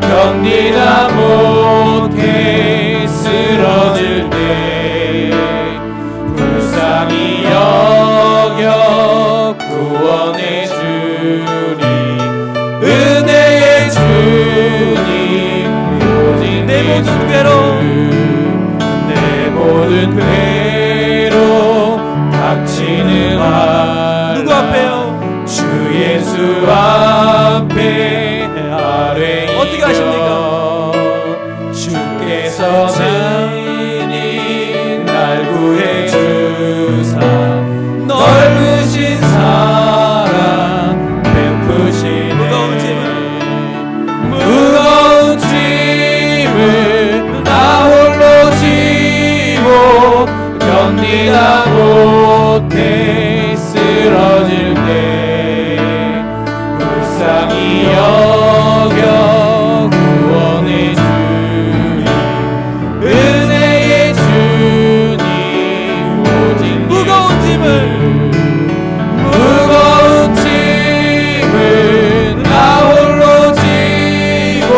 견디다 못해 모든 괴로 내 모든 괴로 닥치는 한 누구 앞에요? 주 예수 앞에 아뢰이며 어떻게 하십니까? 주께서 친히 날 구해 주사 넓으신 사랑 베푸시네. 무거운 짐을 나 홀로 지고 견디다 못해 쓰러질 때 불쌍히 여겨 구원해 주니 은혜의 주님 오직 무거운 짐을 나 홀로 지고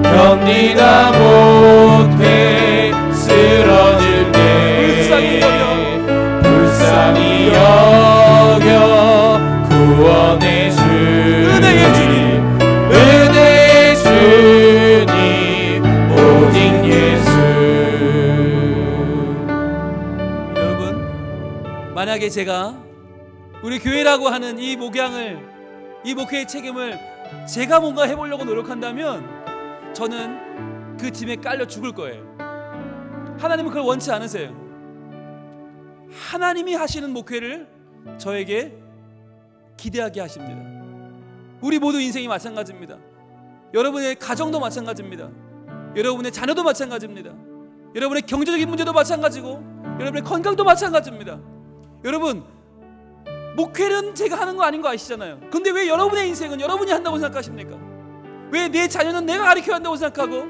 견디다 못해 쓰러질 때 불쌍히 여겨 구원해 주니 은혜의 주님 오직 예수. 여러분, 만약에 제가 우리 교회라고 하는 이 목양을, 이 목회의 책임을 제가 뭔가 해보려고 노력한다면 저는 그 짐에 깔려 죽을 거예요. 하나님은 그걸 원치 않으세요. 하나님이 하시는 목회를 저에게 기대하게 하십니다. 우리 모두 인생이 마찬가지입니다. 여러분의 가정도 마찬가지입니다. 여러분의 자녀도 마찬가지입니다. 여러분의 경제적인 문제도 마찬가지고 여러분의 건강도 마찬가지입니다. 여러분, 목회는 제가 하는 거 아닌 거 아시잖아요. 근데 왜 여러분의 인생은 여러분이 한다고 생각하십니까? 왜 내 자녀는 내가 가르쳐야 한다고 생각하고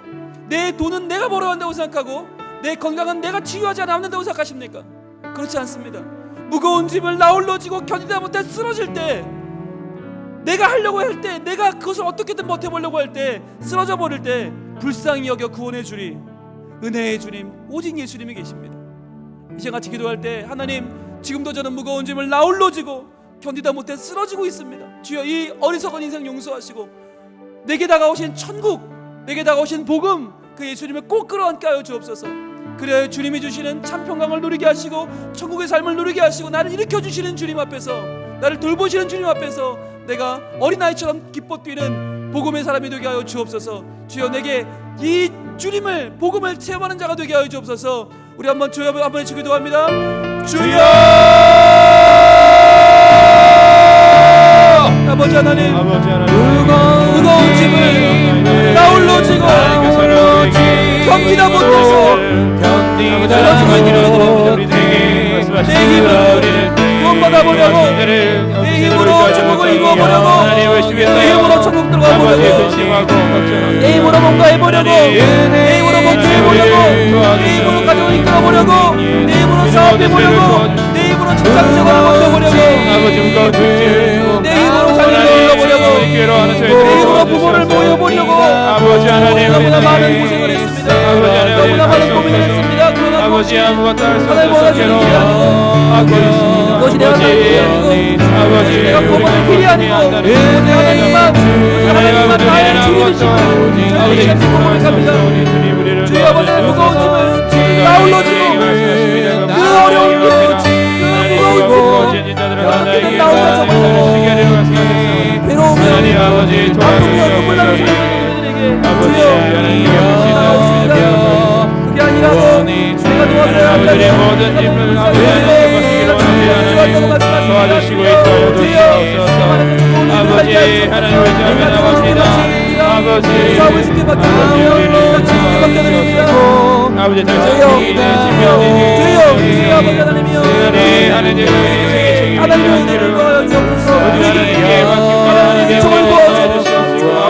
내 돈은 내가 벌어야 한다고 생각하고 내 건강은 내가 치유하지 않는다고 생각하십니까? 그렇지 않습니다. 무거운 짐을 나 홀로 지고 견디다 못해 쓰러질 때, 내가 하려고 할 때, 내가 그것을 어떻게든 버텨보려고 할 때, 쓰러져 버릴 때 불쌍히 여겨 구원해 주리 은혜의 주님 오직 예수님이 계십니다. 이제 같이 기도할 때, 하나님, 지금도 저는 무거운 짐을 나 홀로 지고 견디다 못해 쓰러지고 있습니다. 주여, 이 어리석은 인생 용서하시고 내게 다가오신 천국, 내게 다가오신 복음, 그 예수님을 꼭 끌어안게 하여 주옵소서. 그래야 주님이 주시는 참 평강을 누리게 하시고 천국의 삶을 누리게 하시고 나를 일으켜 주시는 주님 앞에서, 나를 돌보시는 주님 앞에서 내가 어린아이처럼 기뻐 뛰는 복음의 사람이 되게 하여 주옵소서. 주여, 내게 이 주님을, 복음을 체험하는 자가 되게 하여 주옵소서. 우리 한번 주여 한번 외치고 기도합니다. 주여! 아버지 하나님, 무거운 짐을 나 홀로 지고 견디다 못해서 쓰러지고 있는 내 힘으로 구원받아 보려고, 내 힘으로 천국을 이루어보려고, 내 힘으로 천국 들어가 보려고, 내 힘으로 뭔가 해보려고, 내 힘으로 뭔가 해보려고, 내 힘으로 가정을 이끌어보려고, 내 힘으로 사업해보려고, 내 힘으로 직장생활을 버텨보려고, 내 힘으로 자녀를 이끌어보려고, 내 힘으로 부모를 모여보려고 너무나 많은 고생을 했습니다. 너무나 많은 고민을 했습니다. 그러나 아버지 아무것도 할 수 하나님 원하시는 길이 아니고, 그것이 내가 살 길이 아니고, 내가 고만의 길이 아니고, 하나님만 나의 주님이시고 저에게 시험을 고백합니다. 주여, 아버지의 무거운 짐을 나 홀로 지고 그 어려운 길, 그 무거운 짐을 어떻게든 나 혼자 접어서 괴로움을, 아픔이여 눈물 나는 사람들에게 주여 나옵니다. 그게 아니라고 내가 도와줘야 한다면 도와주시고 있어요. 아버지 하나님을 잡아나갑니다. 아버지 사업을 쉽게 바뀌어드립니다. 아버지 주여 아버지 하나님이여, 하나님의 은혜를 구하여 주옵소서. 우리에게 정을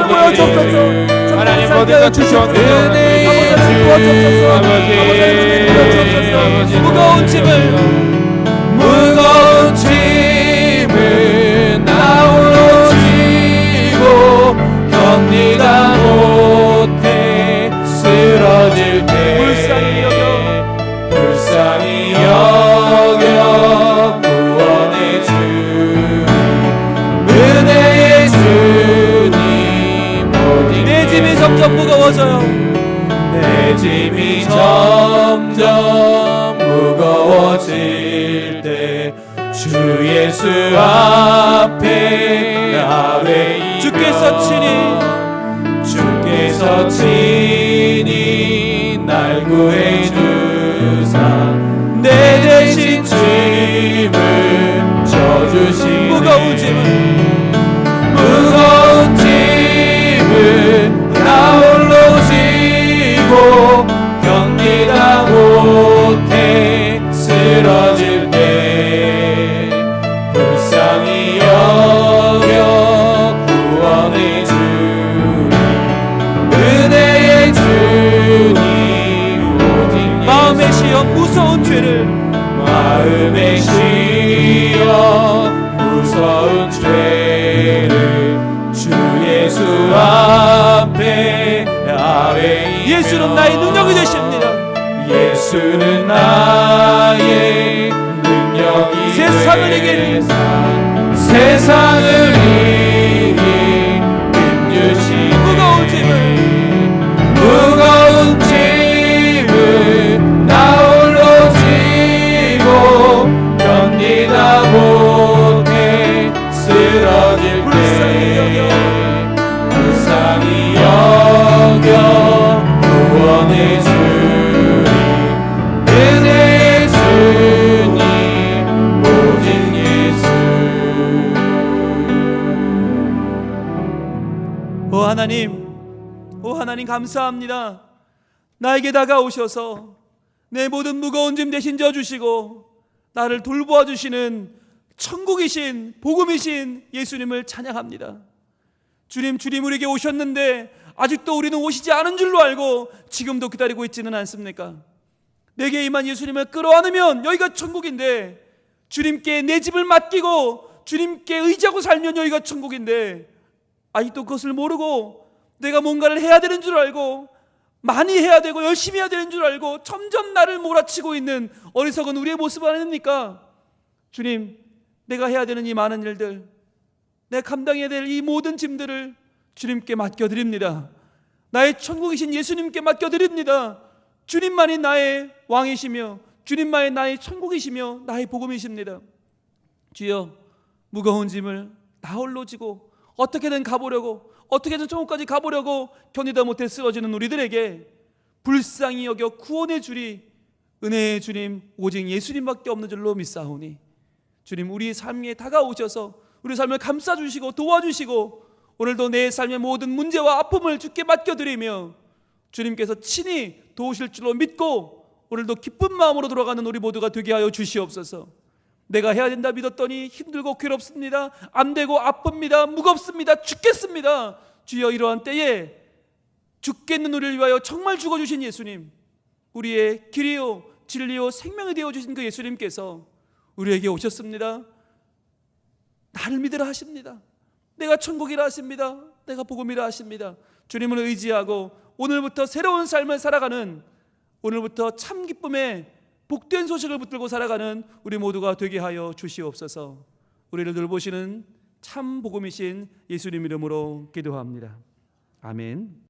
부어주옵소서. 하나님 모든 것 주시옵소서. 무거운 짐을 나 홀로 지고 견디다 못해 쓰러질 때 불쌍히 여겨 구원해 주니 은혜의 주님 오직 내 짐이 점점 무거워져요. 내 내 짐이 점점 무거워질 때 주 예수 앞에 아뢰이며 주께서 친히 날 구해주사 내 대신 짐을 져주시네. 무거운 짐을 나 홀로 지고 견디다 못해 쓰러질 때 불쌍히 여겨 구원해 주니 은혜의 주님 오직 마음에 시어 무서운 죄를 마음에 시어 무서운 죄를 주 예수 앞에 아뢰이며 예수는 나의 능력이 되십니다. 예수는 나의 능력이 세상을 이길 세상을 이길 힘 주시네. 무거운 짐을 나 홀로 지고 견디다 못해 쓰러질 때 불쌍히 여겨 구원해 주니 은혜의 주님 오직 예수. 오 하나님 감사합니다. 나에게 다가오셔서 내 모든 무거운 짐 대신 져주시고 나를 돌보아 주시는 천국이신 복음이신 예수님을 찬양합니다. 주님 우리에게 오셨는데 아직도 우리는 오시지 않은 줄로 알고 지금도 기다리고 있지는 않습니까? 내게 임한 예수님을 끌어안으면 여기가 천국인데, 주님께 내 집을 맡기고 주님께 의지하고 살면 여기가 천국인데, 아직도 그것을 모르고 내가 뭔가를 해야 되는 줄 알고 많이 해야 되고 열심히 해야 되는 줄 알고 점점 나를 몰아치고 있는 어리석은 우리의 모습 아닙니까? 주님, 내가 해야 되는 이 많은 일들, 내가 감당해야 될 이 모든 짐들을 주님께 맡겨드립니다. 나의 천국이신 예수님께 맡겨드립니다. 주님만이 나의 왕이시며 주님만이 나의 천국이시며 나의 복음이십니다. 주여, 무거운 짐을 나 홀로 지고 어떻게든 가보려고, 어떻게든 천국까지 가보려고 견디다 못해 쓰러지는 우리들에게 불쌍히 여겨 구원의 주리 은혜의 주님 오직 예수님밖에 없는 줄로 믿사오니, 주님 우리 삶에 다가오셔서 우리 삶을 감싸주시고 도와주시고 오늘도 내 삶의 모든 문제와 아픔을 주께 맡겨드리며 주님께서 친히 도우실 줄로 믿고 오늘도 기쁜 마음으로 돌아가는 우리 모두가 되게 하여 주시옵소서. 내가 해야 된다 믿었더니 힘들고 괴롭습니다, 안 되고 아픕니다, 무겁습니다, 죽겠습니다. 주여, 이러한 때에 죽겠는 우리를 위하여 정말 죽어주신 예수님, 우리의 길이요 진리요 생명이 되어주신 그 예수님께서 우리에게 오셨습니다. 나를 믿으라 하십니다. 내가 천국이라 하십니다. 내가 복음이라 하십니다. 주님을 의지하고 오늘부터 새로운 삶을 살아가는, 오늘부터 참 기쁨의 복된 소식을 붙들고 살아가는 우리 모두가 되게 하여 주시옵소서. 우리를 돌보시는 참 복음이신 예수님 이름으로 기도합니다. 아멘.